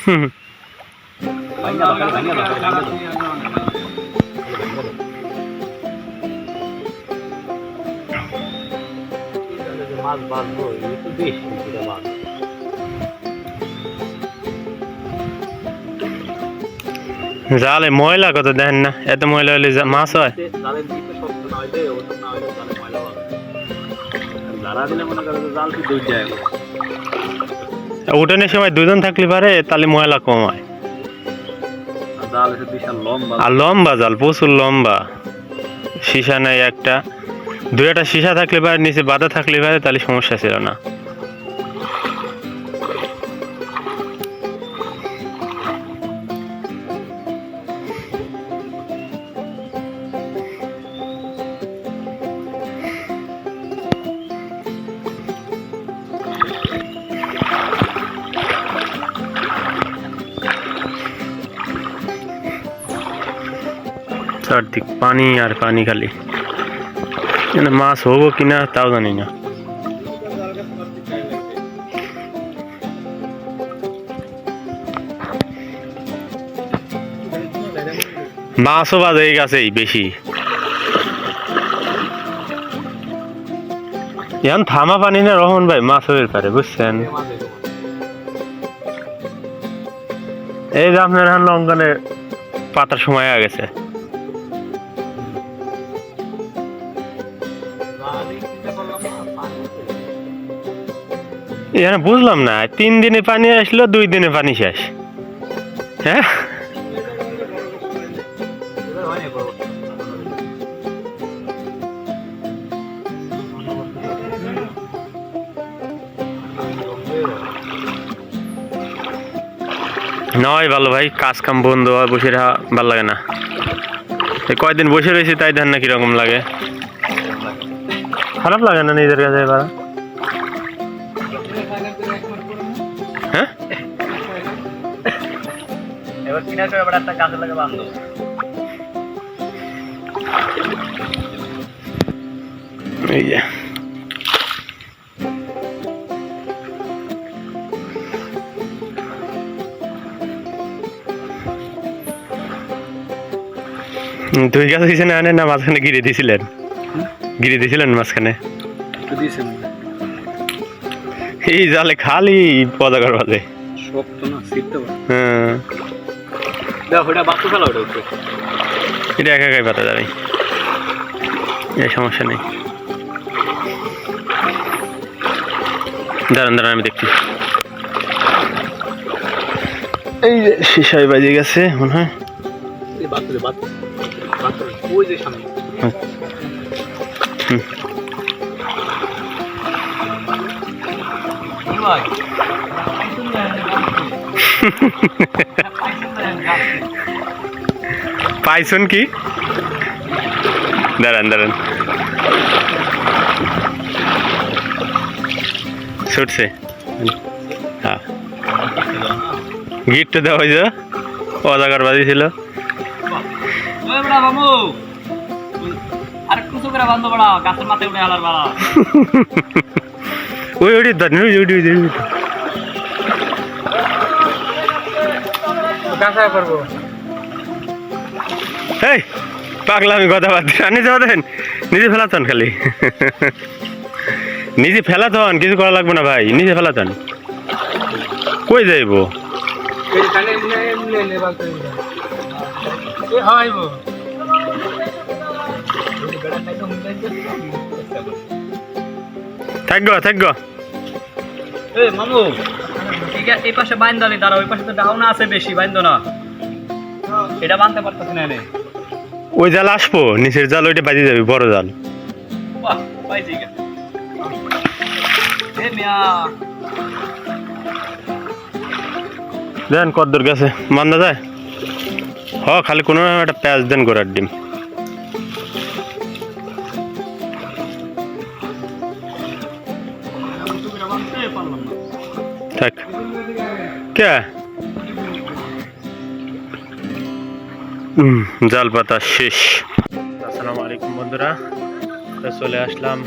মাছ বাঁধবো একটু বেশি মাছ। জালে ময়লা কত দেখেন না, এত ময়লা হলে মাছ হয়? উঠানের সময় দুজন থাকলে পারে, তাহলে ময়লা কম হয়। আর লম্বা জাল, প্রচুর লম্বা, সীসা নাই একটা, দুই একটা সীসা থাকলে পারে, নিচে বাঁধা থাকলে পারে, তাহলে সমস্যা ছিল না। চারদিক পানি আর পানি, খালি মাছ হবো কিনা তাও জানি না। মাছও বাজে গেছেই বেশি, এখন থামা পানি না রহমান ভাই, মাছ হয়ে পারে, বুঝছেন? এই যে আপনার এখন লঙ্কানে পাতার সময় হয়ে গেছে। এখানে বুঝলাম না, 3 দিনে পানি আসলো, 2 দিনে পানি শেষ। হ্যাঁ, নয় ভালো ভাই, কাজ কাম বন্ধ হয়, বসে ভালো লাগে না। কয়দিন বসে রয়েছি তাই ধান না কিরকম লাগে, খারাপ লাগে না নিজের কাছে? এবার হ্যাঁ, এবার কিনা করে আবার একটা কাজে লাগে বান্ধব। এই যে দুই গাছ দিয়েছেন না, মাঝখানে গিরে দিয়েছিলেন? গিরে দিয়েছিলেন মাঝখানে? এই জালে খালি পদাকার বাজে। হ্যাঁ, এটা একা একাই পাতা যাবে, এই সমস্যা নেই। দাঁড়ান দাঁড়ান, আমি দেখছি। এই যে সীসায় বাজে গেছে মনে হয়। পাইছন কি? দাঁড়ান দাঁড়ান, ছুটছে। হ্যাঁ, গিটটা দেওয়া হয়েছে, অজাগার বাজি ছিল। ওই ওই পাগলা, আমি কথা বাদ নিজে দেন, নিজে ফেলাতন, খালি নিজে ফেলাতন, কিছু করা লাগবে না ভাই, নিজে ফেলাতন। কই যাইব? থাকবো থাকবো। মামু ঠিক আছে, এই পাশে বাইন্দালি দাঁড়া, ওই পাশে তো ডাউন আছে বেশি, বাইন্দ না, এটা বানতে পারতেছি না। ওই জাল আসবো, নিচের জাল ওইটা বাজে যাবে, বড় জাল। দেন কদ্দুর গেছে, মান্দা যায়। হ, খালি কোনো একটা প্যাঁচ দেন গোড়ার ডিম। থাক কে, জাল পাতা শেষ। আসসালামু আলাইকুম বন্ধুরা, চলে আসলাম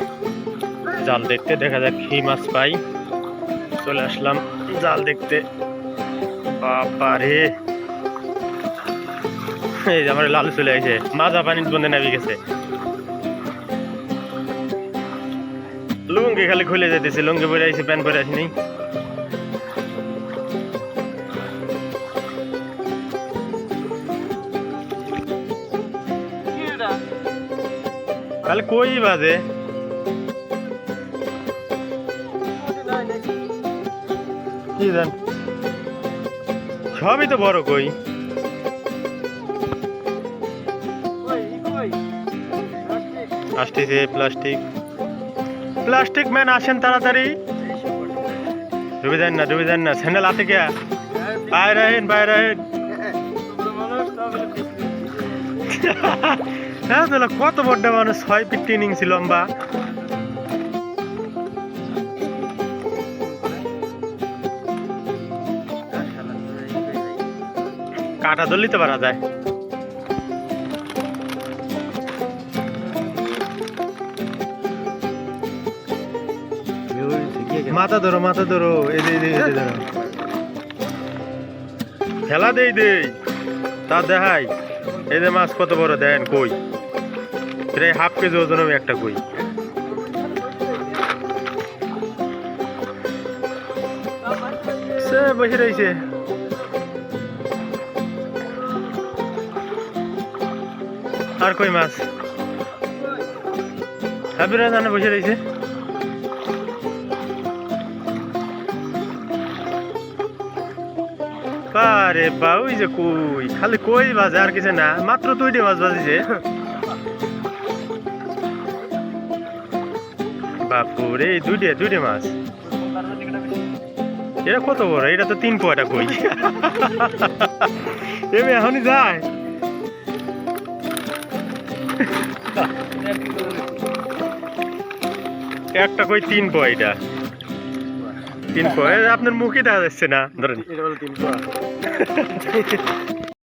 জাল দেখতে, দেখা যাক কি মাছ পাই। চলে আসলাম জাল দেখতে, বাবা রে, এই যে আমার লালু চলে আসে, মাজা পানির বন্ধে নামে গেছে। লুঙ্গি খালি খুলে যেতেছে, লুঙ্গি পরে আইসি, প্যান্ট পরে আসিনি। তাহলে কই বাজে কি জান, সবই তো বড় কই। আসতেছে প্লাস্টিক, প্লাস্টিক ম্যান আসেন তাড়াতাড়ি, ডুবে যান না, ডুবে যান না, স্যান্ডেল হাতে কে, বাইরে আহেন, বাইরে আহেন। হ্যাঁ তাহলে কত বড় মানুষ, 6 ফিট 3 ইঞ্চি লম্বা। কাটা ধরলি তো পারা যায়। মাথা ধরো, মাথা ধরো, এই যে ধরো, খেলা দেই দেই তা দেখাই। এই যে মাছ কত বড় দেন, কই প্রায় হাফ কেজি ওজন হবে একটা কই। সে বসে রয়েছে, আর কই মাছ হাবিরা জানে বসে রয়েছে। আরে বা ওই যে কই, খালি কই বাজে আর কিছু না, মাত্র 2টি মাছ বাজিছে। বাপুরে, 2টি মাছ, এটা কত বড়, এটা তো 3 পোয়াটা কই। এমনি এখনই যায়। একটা কই 3 পোয়া, এটা 3 পোয়া, আপনার মুখে দেখা যাচ্ছে না, ধরেন।